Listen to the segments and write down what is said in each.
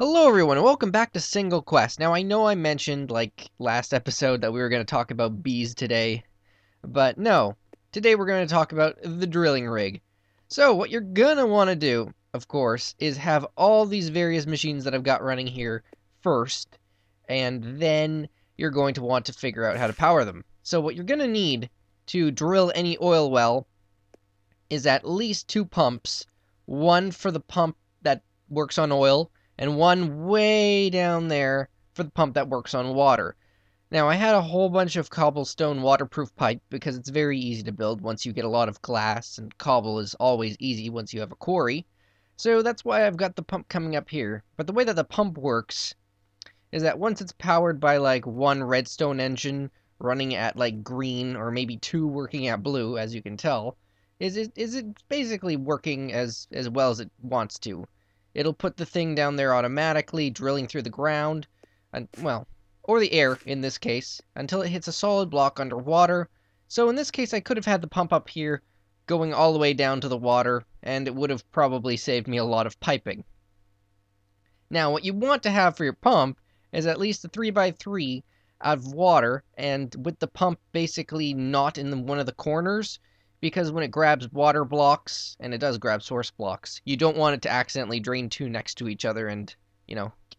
Hello everyone, and welcome back to SingleQuest. Now I know I mentioned, last episode that we were going to talk about bees today, but no. Today we're going to talk about the drilling rig. So what you're going to want to do, of course, is have all these various machines that I've got running here first, and then you're going to want to figure out how to power them. So what you're going to need to drill any oil well is at least two pumps, one for the pump that works on oil, and one way down there for the pump that works on water. Now, I had a whole bunch of cobblestone waterproof pipe because it's very easy to build once you get a lot of glass, and cobble is always easy once you have a quarry. So that's why I've got the pump coming up here. But the way that the pump works is that once it's powered by one redstone engine running at green, or maybe two working at blue, as you can tell, is it basically working as well as it wants to. It'll put the thing down there automatically, drilling through the ground, and, well, or the air in this case, until it hits a solid block underwater. So in this case, I could have had the pump up here going all the way down to the water, and it would have probably saved me a lot of piping. Now, what you want to have for your pump is at least a 3x3 out of water, and with the pump basically not in one of the corners, because when it grabs water blocks, and it does grab source blocks, you don't want it to accidentally drain two next to each other and,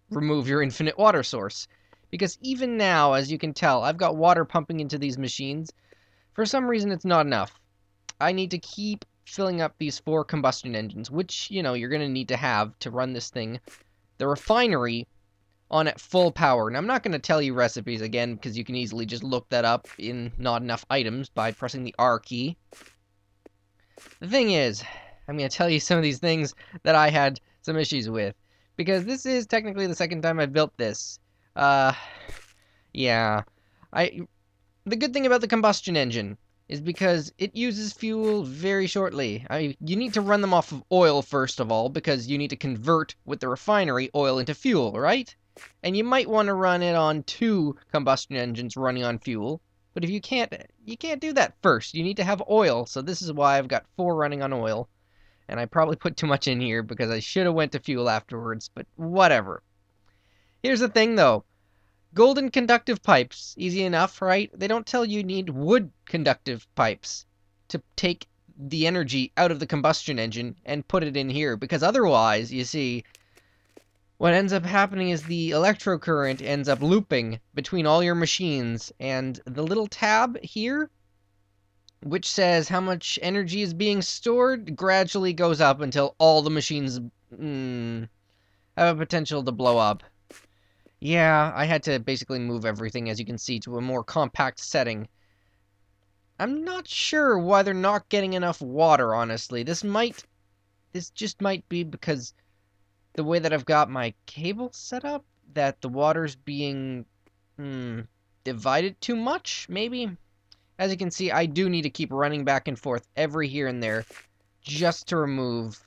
remove your infinite water source. Because even now, as you can tell, I've got water pumping into these machines. For some reason, it's not enough. I need to keep filling up these 4 combustion engines, which, you're going to need to have to run this thing, the refinery, on at full power. And I'm not going to tell you recipes again, because you can easily just look that up in not enough items by pressing the R key. The thing is, I'm going to tell you some of these things that I had some issues with, because this is technically the second time I've built this. Yeah. The good thing about the combustion engine is because it uses fuel very shortly. You need to run them off of oil first of all, because you need to convert with the refinery oil into fuel, right? And you might want to run it on 2 combustion engines running on fuel. But if you can't do that first. You need to have oil, so this is why I've got 4 running on oil. And I probably put too much in here because I should have went to fuel afterwards, but whatever. Here's the thing though. Golden conductive pipes, easy enough, right? They don't tell you need wood conductive pipes to take the energy out of the combustion engine and put it in here, because otherwise, you see, what ends up happening is the electrocurrent ends up looping between all your machines, and the little tab here, which says how much energy is being stored, gradually goes up until all the machines have a potential to blow up. Yeah, I had to basically move everything, as you can see, to a more compact setting. I'm not sure why they're not getting enough water, honestly. This just might be because the way that I've got my cable set up, that the water's being divided too much, maybe? As you can see, I do need to keep running back and forth every here and there just to remove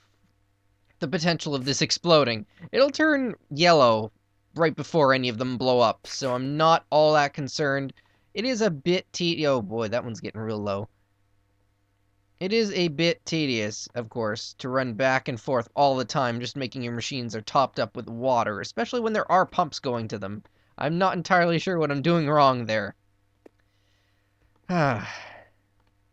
the potential of this exploding. It'll turn yellow right before any of them blow up, so I'm not all that concerned. It is a bit oh boy, that one's getting real low. It is a bit tedious, of course, to run back and forth all the time, just making your machines are topped up with water, especially when there are pumps going to them. I'm not entirely sure what I'm doing wrong there. But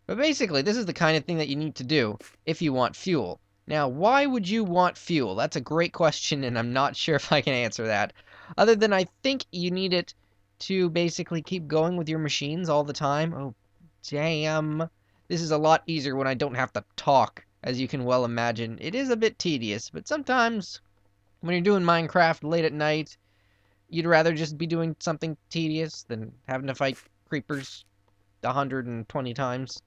basically, this is the kind of thing that you need to do if you want fuel. Now, why would you want fuel? That's a great question, and I'm not sure if I can answer that. Other than I think you need it to basically keep going with your machines all the time. Oh, damn. This is a lot easier when I don't have to talk, as you can well imagine. It is a bit tedious, but sometimes when you're doing Minecraft late at night, you'd rather just be doing something tedious than having to fight creepers 120 times.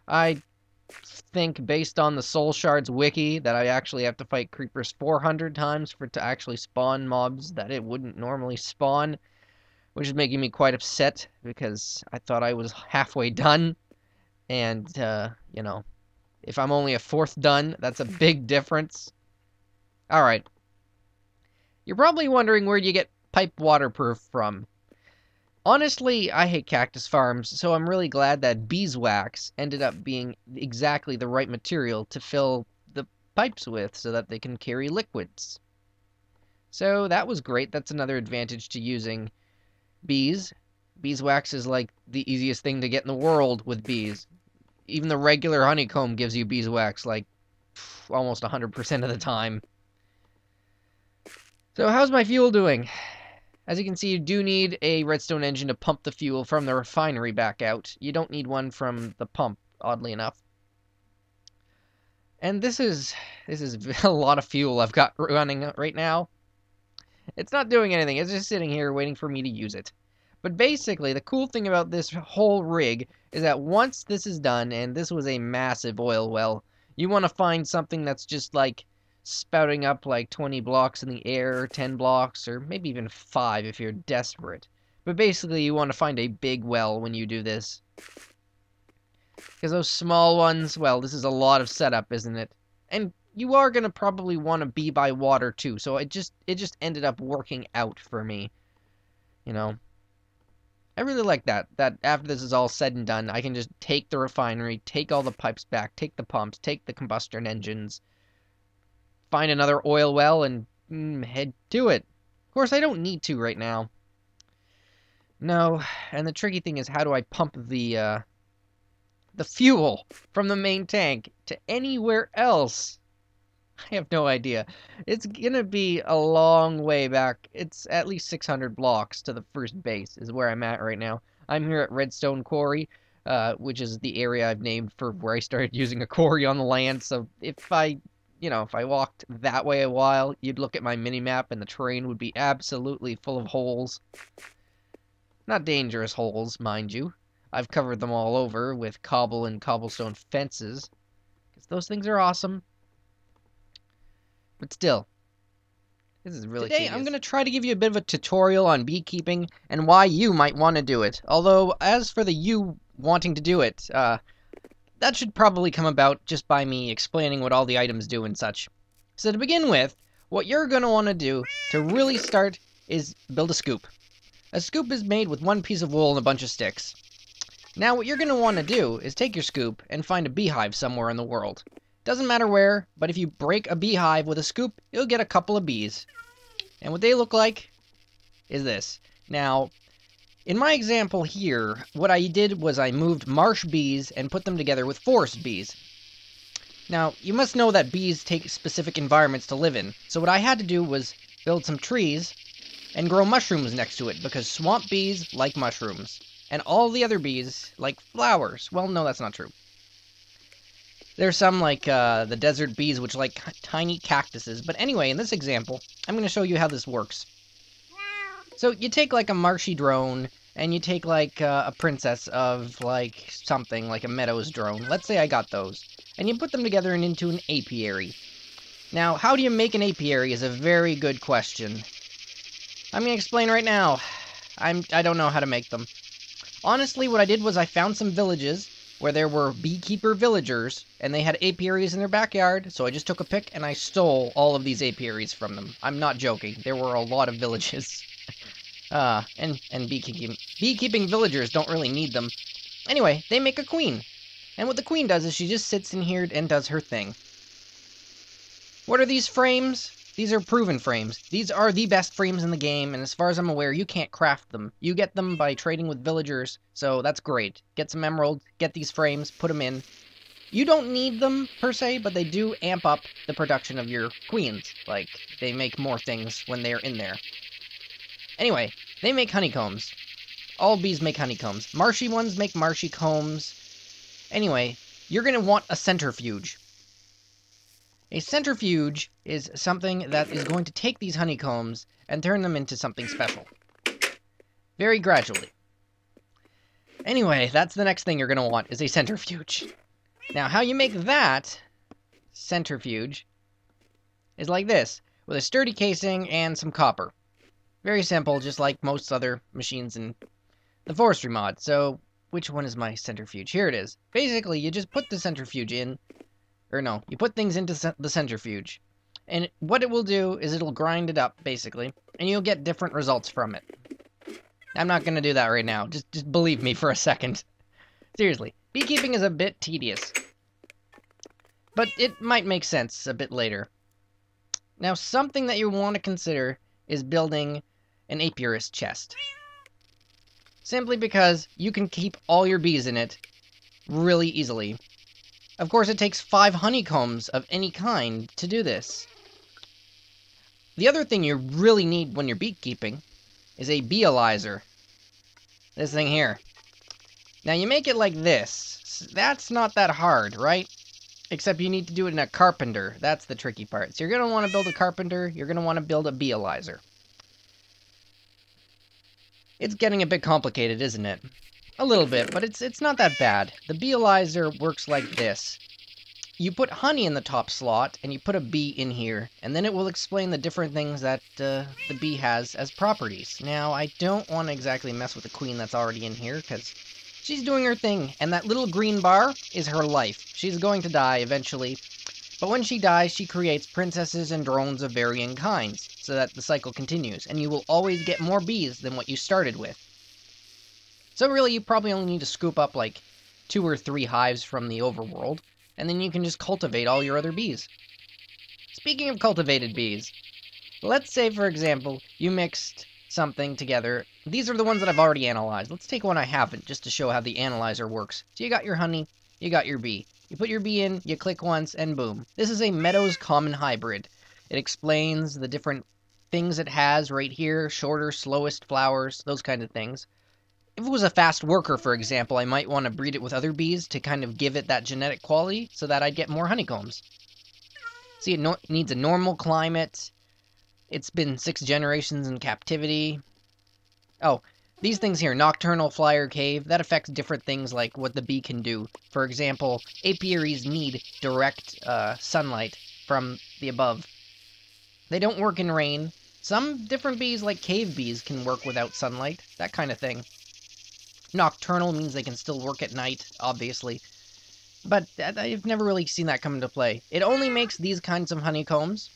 I think, based on the Soul Shards wiki, that I actually have to fight creepers 400 times for it to actually spawn mobs that it wouldn't normally spawn, which is making me quite upset, because I thought I was halfway done. And, if I'm only a 4th done, that's a big difference. Alright. You're probably wondering where you get pipe waterproof from. Honestly, I hate cactus farms, so I'm really glad that beeswax ended up being exactly the right material to fill the pipes with so that they can carry liquids. So that was great. That's another advantage to using bees. Beeswax is like the easiest thing to get in the world with bees. Even the regular honeycomb gives you beeswax like almost 100% of the time. So how's my fuel doing? As you can see, you do need a redstone engine to pump the fuel from the refinery back out. You don't need one from the pump, oddly enough. And this is a lot of fuel I've got running right now. It's not doing anything. It's just sitting here waiting for me to use it. But basically, the cool thing about this whole rig is that once this is done, and this was a massive oil well, you want to find something that's just like spouting up like 20 blocks in the air, 10 blocks, or maybe even 5 if you're desperate. But basically, you want to find a big well when you do this. Because those small ones, well, this is a lot of setup, isn't it? And you are going to probably want to be by water too, so it just ended up working out for me. You know? I really like that after this is all said and done, I can just take the refinery, take all the pipes back, take the pumps, take the combustion engines, find another oil well, and head to it. Of course, I don't need to right now. No, and the tricky thing is, how do I pump the fuel from the main tank to anywhere else? I have no idea. It's gonna be a long way back. It's at least 600 blocks to the first base is where I'm at right now. I'm here at Redstone Quarry, which is the area I've named for where I started using a quarry on the land. So if I walked that way a while, you'd look at my mini-map and the terrain would be absolutely full of holes. Not dangerous holes, mind you. I've covered them all over with cobble and cobblestone fences, because those things are awesome. But still, this is really tedious. Today I'm going to try to give you a bit of a tutorial on beekeeping and why you might want to do it. Although, as for the you wanting to do it, that should probably come about just by me explaining what all the items do and such. So to begin with, what you're going to want to do to really start is build a scoop. A scoop is made with one piece of wool and a bunch of sticks. Now what you're going to want to do is take your scoop and find a beehive somewhere in the world. Doesn't matter where, but if you break a beehive with a scoop, you'll get a couple of bees. And what they look like is this. Now, in my example here, what I did was I moved marsh bees and put them together with forest bees. Now, you must know that bees take specific environments to live in, so what I had to do was build some trees and grow mushrooms next to it, because swamp bees like mushrooms, and all the other bees like flowers. Well, no, that's not true. There's some like the desert bees which like tiny cactuses. But anyway, in this example, I'm going to show you how this works. So you take like a marshy drone, and you take like a princess of like something, like a meadows drone. Let's say I got those. And you put them together and into an apiary. Now, how do you make an apiary is a very good question. I'm going to explain right now. I don't know how to make them. Honestly, what I did was I found some villages where there were beekeeper villagers, and they had apiaries in their backyard, so I just took a pick and I stole all of these apiaries from them. I'm not joking. There were a lot of villages. And beekeeping villagers don't really need them. Anyway, they make a queen. And what the queen does is she just sits in here and does her thing. What are these frames? These are proven frames. These are the best frames in the game, and as far as I'm aware, you can't craft them. You get them by trading with villagers, so that's great. Get some emeralds, get these frames, put them in. You don't need them, per se, but they do amp up the production of your queens. Like, they make more things when they're in there. Anyway, they make honeycombs. All bees make honeycombs. Marshy ones make marshy combs. Anyway, you're going to want a centrifuge. A centrifuge is something that is going to take these honeycombs and turn them into something special. Very gradually. Anyway, that's the next thing you're going to want, is a centrifuge. Now, how you make that centrifuge is like this, with a sturdy casing and some copper. Very simple, just like most other machines in the forestry mod. So, which one is my centrifuge? Here it is. Basically, you just put the centrifuge in. Or no, you put things into the centrifuge. And what it will do is it'll grind it up, basically. And you'll get different results from it. I'm not going to do that right now. Just believe me for a second. Seriously, beekeeping is a bit tedious. But it might make sense a bit later. Now, something that you want to consider is building an apiarist chest. Simply because you can keep all your bees in it really easily. Of course, it takes 5 honeycombs of any kind to do this. The other thing you really need when you're beekeeping is a beealyzer. This thing here. Now you make it like this. That's not that hard, right? Except you need to do it in a Carpenter. That's the tricky part. So you're going to want to build a Carpenter. You're going to want to build a beealyzer. It's getting a bit complicated, isn't it? A little bit, but it's not that bad. The beealyzer works like this. You put honey in the top slot, and you put a bee in here, and then it will explain the different things that the bee has as properties. Now, I don't want to exactly mess with the queen that's already in here, because she's doing her thing, and that little green bar is her life. She's going to die eventually, but when she dies, she creates princesses and drones of varying kinds, so that the cycle continues, and you will always get more bees than what you started with. So really, you probably only need to scoop up like 2 or 3 hives from the overworld, and then you can just cultivate all your other bees. Speaking of cultivated bees, let's say, for example, you mixed something together. These are the ones that I've already analyzed. Let's take one I haven't, just to show how the analyzer works. So you got your honey, you got your bee. You put your bee in, you click once, and boom. This is a Meadows Common Hybrid. It explains the different things it has right here, shorter, slowest flowers, those kind of things. If it was a fast worker, for example, I might want to breed it with other bees to kind of give it that genetic quality so that I'd get more honeycombs. See, it needs a normal climate. It's been 6 generations in captivity. Oh, these things here, nocturnal flyer cave, that affects different things like what the bee can do. For example, apiaries need direct sunlight from the above. They don't work in rain. Some different bees, like cave bees, can work without sunlight, that kind of thing. Nocturnal means they can still work at night, obviously. But I've never really seen that come into play. It only makes these kinds of honeycombs.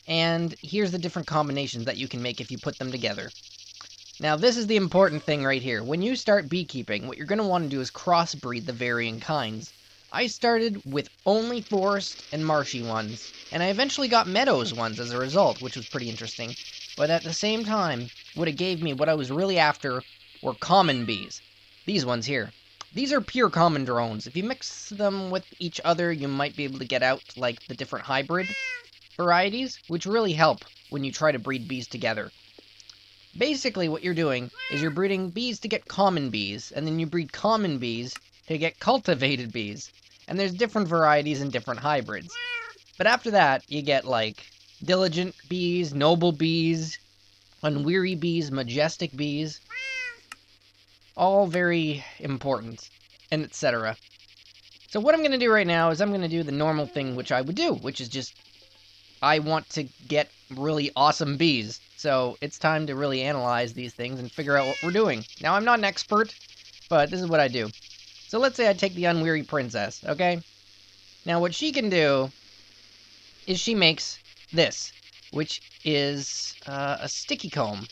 And here's the different combinations that you can make if you put them together. Now, this is the important thing right here. When you start beekeeping, what you're going to want to do is crossbreed the varying kinds. I started with only forest and marshy ones, and I eventually got meadows ones as a result, which was pretty interesting. But at the same time, what it gave me, what I was really after, were common bees. These ones here. These are pure common drones. If you mix them with each other, you might be able to get out, like, the different hybrid varieties, which really help when you try to breed bees together. Basically, what you're doing is you're breeding bees to get common bees, and then you breed common bees to get cultivated bees. And there's different varieties and different hybrids. But after that, you get, like, diligent bees, noble bees, unweary bees, majestic bees. All very important, and etc. So what I'm going to do right now is I'm going to do the normal thing which I would do, which is just, I want to get really awesome bees. So it's time to really analyze these things and figure out what we're doing. Now, I'm not an expert, but this is what I do. So let's say I take the unweary princess, okay? Now, what she can do is she makes this, which is a sticky comb.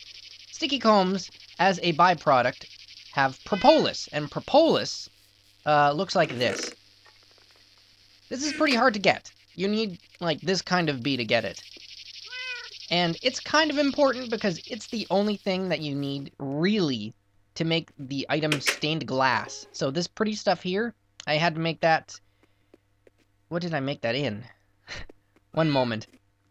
Sticky combs, as a byproduct, have propolis, and propolis looks like this. This is pretty hard to get. You need, like, this kind of bee to get it. And it's kind of important because it's the only thing that you need, really, to make the item stained glass. So this pretty stuff here, I had to make that... What did I make that in? One moment.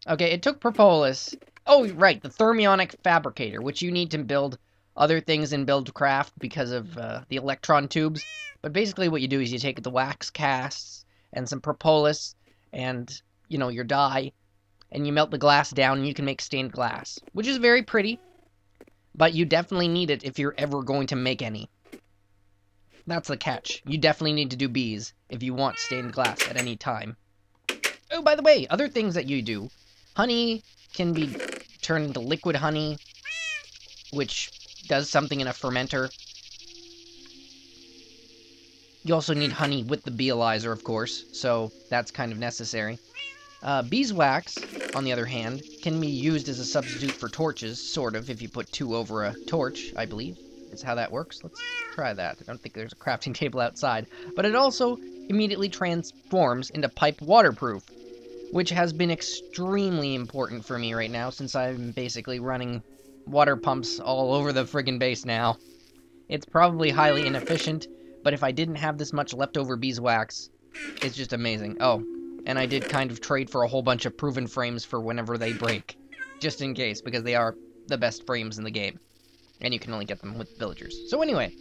Okay, it took propolis. Oh, right, the thermionic fabricator, which you need to build other things in Buildcraft because of the electron tubes. But basically what you do is you take the wax casts and some propolis and, you know, your dye, and you melt the glass down and you can make stained glass, which is very pretty, but you definitely need it if you're ever going to make any. That's the catch. You definitely need to do bees if you want stained glass at any time. Oh, by the way, other things that you do. Honey can be turned into liquid honey, which does something in a fermenter. You also need honey with the beealyzer, of course, so that's kind of necessary. Beeswax, on the other hand, can be used as a substitute for torches, sort of, if you put 2 over a torch, I believe, is how that works. Let's try that. I don't think there's a crafting table outside. But it also immediately transforms into pipe waterproof, which has been extremely important for me right now since I'm basically running water pumps all over the friggin' base now. It's probably highly inefficient, but if I didn't have this much leftover beeswax, it's just amazing. Oh, and I did kind of trade for a whole bunch of proven frames for whenever they break, just in case, because they are the best frames in the game, and you can only get them with villagers. So anyway,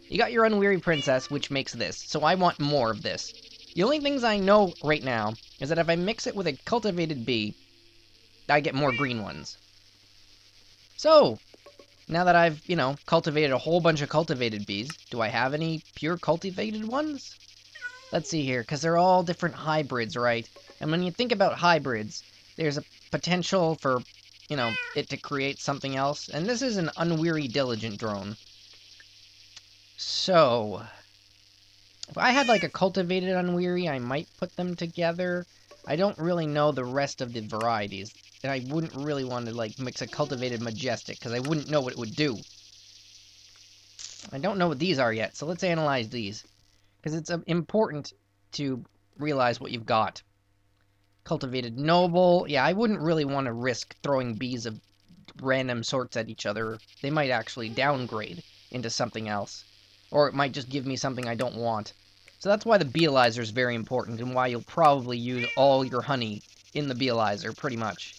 you got your Unweary Princess, which makes this, so I want more of this. The only things I know right now is that if I mix it with a cultivated bee, I get more green ones. So, now that I've, cultivated a whole bunch of cultivated bees, do I have any pure cultivated ones? Let's see here, because they're all different hybrids, right? And when you think about hybrids, there's a potential for, it to create something else. And this is an Unweary Diligent drone. So, if I had like a cultivated Unweary, I might put them together. I don't really know the rest of the varieties. And I wouldn't really want to like mix a cultivated Majestic, because I wouldn't know what it would do. I don't know what these are yet, so let's analyze these. Because it's important to realize what you've got. Cultivated Noble. Yeah, I wouldn't really want to risk throwing bees of random sorts at each other. They might actually downgrade into something else. Or it might just give me something I don't want. So that's why the Beealizer is very important, and why you'll probably use all your honey in the Beealizer, pretty much.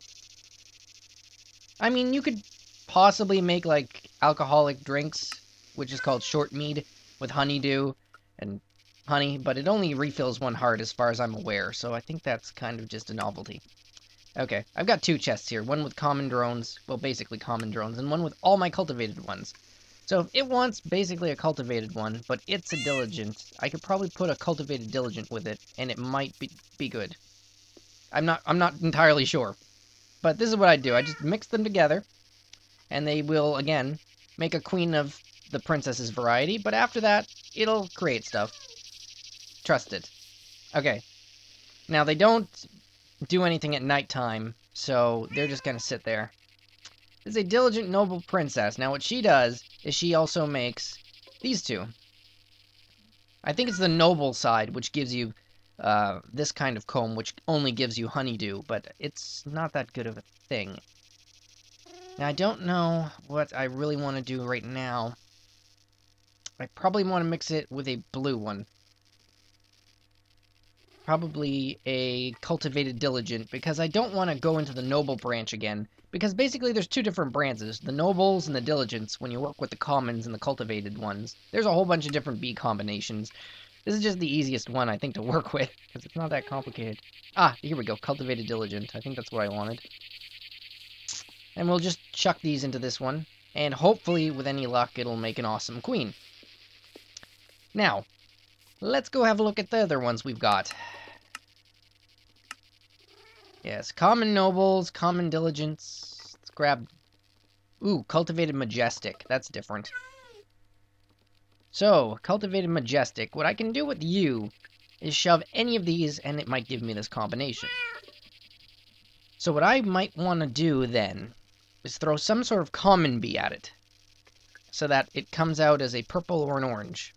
I mean, you could possibly make, like, alcoholic drinks, which is called short mead, with honeydew and honey, but it only refills one heart as far as I'm aware, so I think that's kind of just a novelty. Okay, I've got two chests here, one with common drones, well, basically common drones, and one with all my cultivated ones. So if it wants basically a cultivated one, but it's a diligent, I could probably put a cultivated diligent with it, and it might be good. I'm not entirely sure. But this is what I do. I just mix them together, and they will, again, make a queen of the princess's variety, but after that, it'll create stuff. Trust it. Okay. Now, they don't do anything at nighttime, so they're just gonna sit there. This is a diligent noble princess. Now, what she does is she also makes these two. I think it's the noble side, which gives you this kind of comb, which only gives you honeydew, but it's not that good of a thing. Now, I don't know what I really want to do right now. I probably want to mix it with a blue one. Probably a cultivated diligent, because I don't want to go into the noble branch again, because basically there's two different branches, the nobles and the diligents, when you work with the commons and the cultivated ones. There's a whole bunch of different bee combinations. This is just the easiest one, I think, to work with, because it's not that complicated. Ah, here we go, cultivated diligent. I think that's what I wanted. And we'll just chuck these into this one, and hopefully, with any luck, it'll make an awesome queen. Now, let's go have a look at the other ones we've got. Yes, common nobles, common diligents. Let's grab... Ooh, cultivated majestic. That's different. So, cultivated majestic. What I can do with you is shove any of these, and it might give me this combination. So what I might want to do, then, is throw some sort of common bee at it, so that it comes out as a purple or an orange.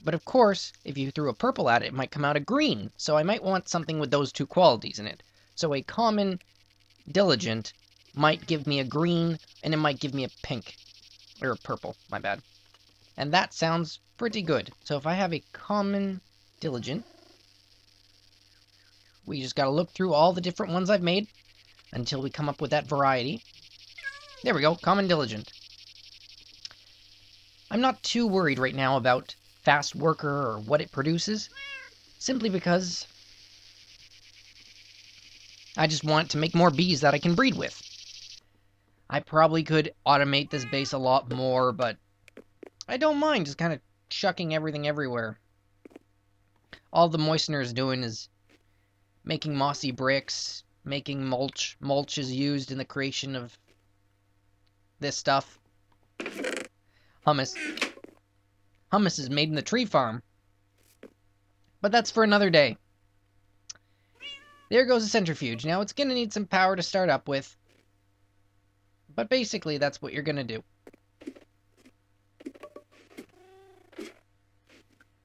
But of course, if you threw a purple at it, it might come out a green, so I might want something with those two qualities in it. So a common diligent might give me a green, and it might give me a pink, or a purple, my bad. And that sounds pretty good. So if I have a common diligent, we just gotta look through all the different ones I've made until we come up with that variety. There we go, common diligent. I'm not too worried right now about fast worker or what it produces, simply because I just want to make more bees that I can breed with. I probably could automate this base a lot more, but I don't mind just kind of chucking everything everywhere. All the moistener is doing is making mossy bricks, making mulch. Mulch is used in the creation of this stuff. Hummus. Hummus is made in the tree farm. But that's for another day. There goes the centrifuge. Now it's going to need some power to start up with. But basically that's what you're going to do.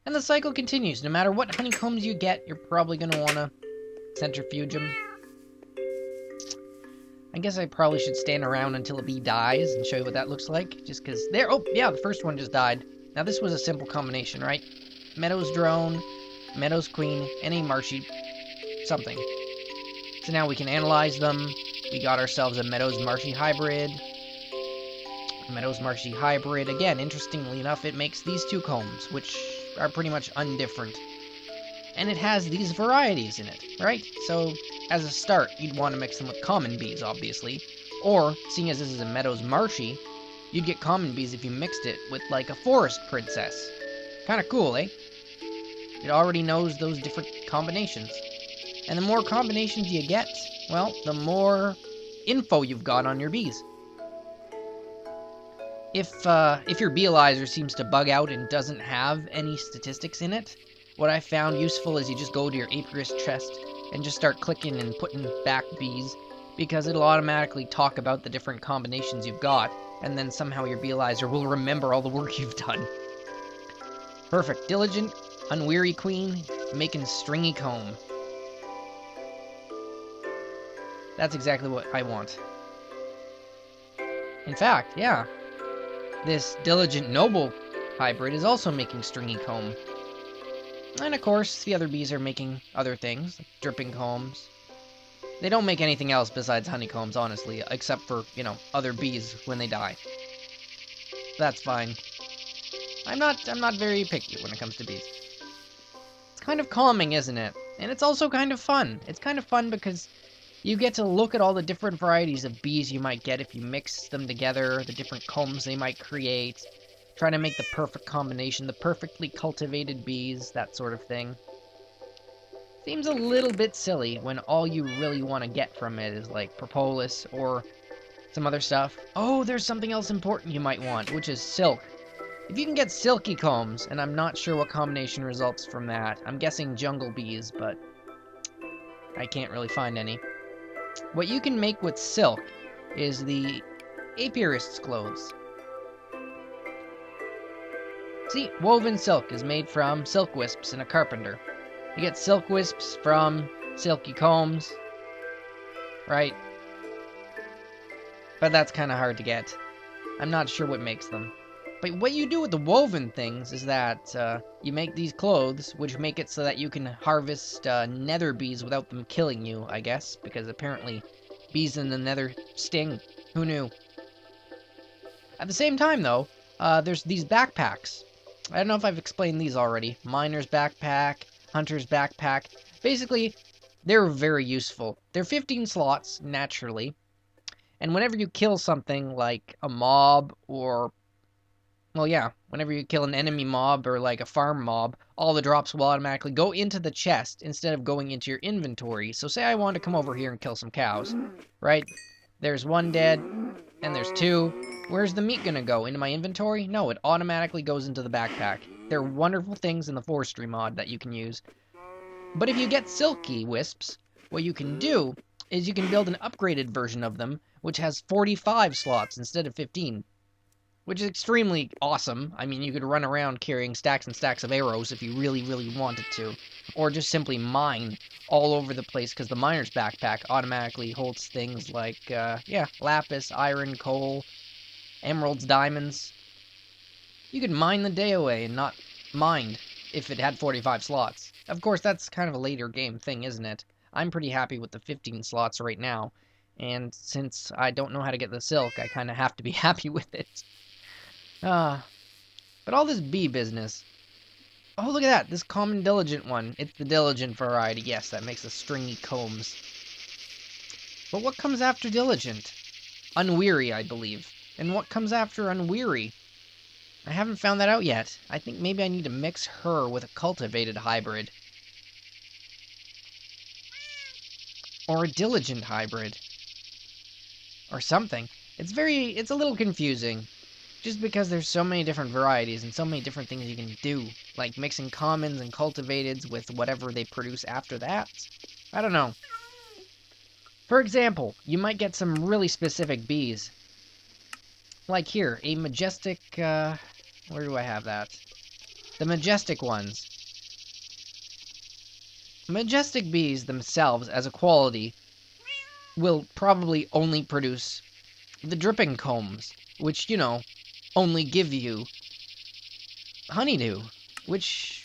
And the cycle continues. No matter what honeycombs you get, you're probably going to want to Centrifuge them. I guess I probably should stand around until a bee dies and show you what that looks like. Just because there... Oh, yeah, the first one just died. Now, this was a simple combination, right? Meadows drone, Meadows queen, and a marshy something. So now we can analyze them. We got ourselves a Meadows marshy hybrid. Meadows marshy hybrid. Again, interestingly enough, it makes these two combs, which are pretty much undifferent. And it has these varieties in it, right? So, as a start, you'd want to mix them with common bees, obviously. Or, seeing as this is a Meadows marshy, you'd get common bees if you mixed it with, like, a forest princess. Kinda cool, eh? It already knows those different combinations. And the more combinations you get, well, the more info you've got on your bees. If your beealyzer seems to bug out and doesn't have any statistics in it, what I found useful is you just go to your apiarist chest and just start clicking and putting back bees, because it'll automatically talk about the different combinations you've got, and then somehow your beealyzer will remember all the work you've done. Perfect. Diligent, unweary queen, making stringy comb. That's exactly what I want. In fact, yeah. This diligent noble hybrid is also making stringy comb. And of course, the other bees are making other things, like dripping combs. They don't make anything else besides honeycombs, honestly, except for, you know, other bees when they die. That's fine. I'm not very picky when it comes to bees. It's kind of calming, isn't it? And it's also kind of fun. It's kind of fun because you get to look at all the different varieties of bees you might get if you mix them together, the different combs they might create, trying to make the perfect combination, the perfectly cultivated bees, that sort of thing. Seems a little bit silly when all you really want to get from it is like propolis or some other stuff. Oh, there's something else important you might want, which is silk. If you can get silky combs, and I'm not sure what combination results from that. I'm guessing jungle bees, but I can't really find any. What you can make with silk is the apiarist's clothes. See, woven silk is made from silk wisps in a Carpenter. You get silk wisps from silky combs, right? But that's kind of hard to get. I'm not sure what makes them. But what you do with the woven things is that you make these clothes, which make it so that you can harvest nether bees without them killing you, I guess, because apparently bees in the nether sting. Who knew? At the same time, though, there's these backpacks. I don't know if I've explained these already. Miner's backpack, hunter's backpack. Basically, they're very useful. They're 15 slots, naturally. And whenever you kill something like a mob or... well, yeah, whenever you kill an enemy mob or like a farm mob, all the drops will automatically go into the chest instead of going into your inventory. So say I want to come over here and kill some cows, right? There's one dead, and there's two. Where's the meat gonna go? Into my inventory? No, it automatically goes into the backpack. They're wonderful things in the forestry mod that you can use. But if you get silky wisps, what you can do is you can build an upgraded version of them, which has 45 slots instead of 15. Which is extremely awesome. I mean, you could run around carrying stacks and stacks of arrows if you really, really wanted to. Or just simply mine all over the place, because the miner's backpack automatically holds things like, yeah, lapis, iron, coal, emeralds, diamonds. You could mine the day away and not mind if it had 45 slots. Of course, that's kind of a later game thing, isn't it? I'm pretty happy with the 15 slots right now. And since I don't know how to get the silk, I kind of have to be happy with it. But all this bee business. Oh, look at that. This common diligent one. It's the diligent variety. Yes, that makes the stringy combs. But what comes after diligent? Unweary, I believe. And what comes after unweary? I haven't found that out yet. I think maybe I need to mix her with a cultivated hybrid. Or a diligent hybrid. Or something. It's a little confusing. Just because there's so many different varieties and so many different things you can do, like mixing commons and cultivateds with whatever they produce after that. I don't know. For example, you might get some really specific bees. Like here, a majestic, where do I have that? The majestic ones. Majestic bees themselves, as a quality, will probably only produce the dripping combs, which, you know, only give you honeydew, which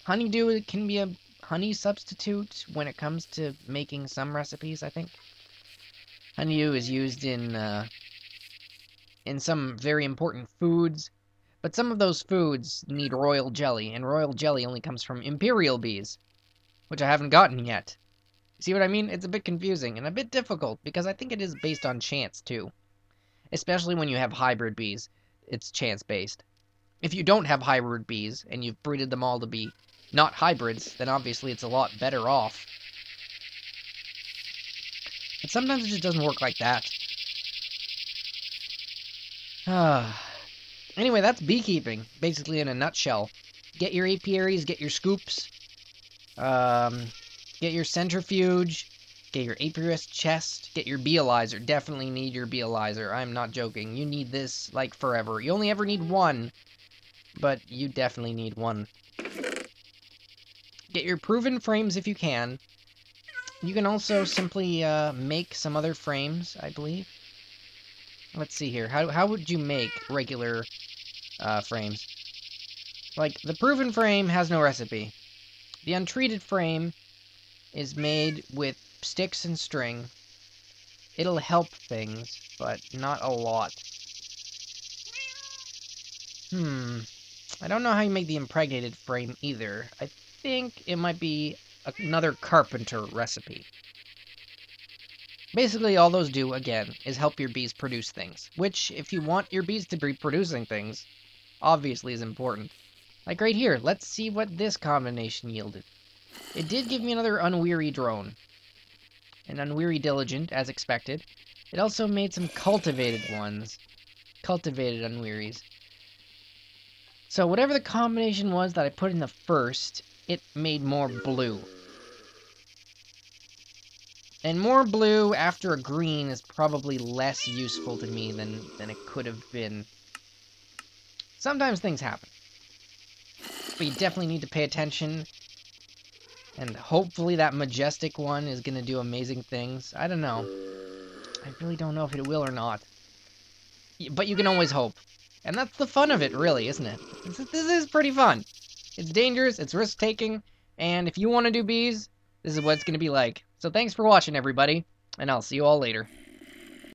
honeydew can be a honey substitute when it comes to making some recipes, I think. Honeydew is used in some very important foods, but some of those foods need royal jelly, and royal jelly only comes from imperial bees, which I haven't gotten yet. See what I mean? It's a bit confusing and a bit difficult, because I think it is based on chance, too. Especially when you have hybrid bees, it's chance-based. If you don't have hybrid bees, and you've breeded them all to be not hybrids, then obviously it's a lot better off. But sometimes it just doesn't work like that. Anyway, that's beekeeping, basically in a nutshell. Get your apiaries, get your scoops, get your centrifuge, get your apiarist chest, get your beealyzer. Definitely need your beealyzer. I'm not joking. You need this, like, forever. You only ever need one, but you definitely need one. Get your proven frames if you can. You can also simply make some other frames, I believe. Let's see here. How would you make regular frames? Like, the proven frame has no recipe. The untreated frame is made with sticks and string. It'll help things, but not a lot. I don't know how you make the impregnated frame either. I think it might be another Carpenter recipe. Basically, all those do, again, is help your bees produce things, which, if you want your bees to be producing things, obviously is important. Like right here, let's see what this combination yielded. It did give me another unweary drone. An unweary diligent, as expected. It also made some cultivated ones. Cultivated unwearies. So whatever the combination was that I put in the first, it made more blue. And more blue after a green is probably less useful to me than it could have been. Sometimes things happen. But you definitely need to pay attention. And hopefully that majestic one is going to do amazing things. I don't know. I really don't know if it will or not. But you can always hope. And that's the fun of it, really, isn't it? This is pretty fun. It's dangerous, it's risk-taking, and if you want to do bees, this is what it's going to be like. So thanks for watching, everybody, and I'll see you all later.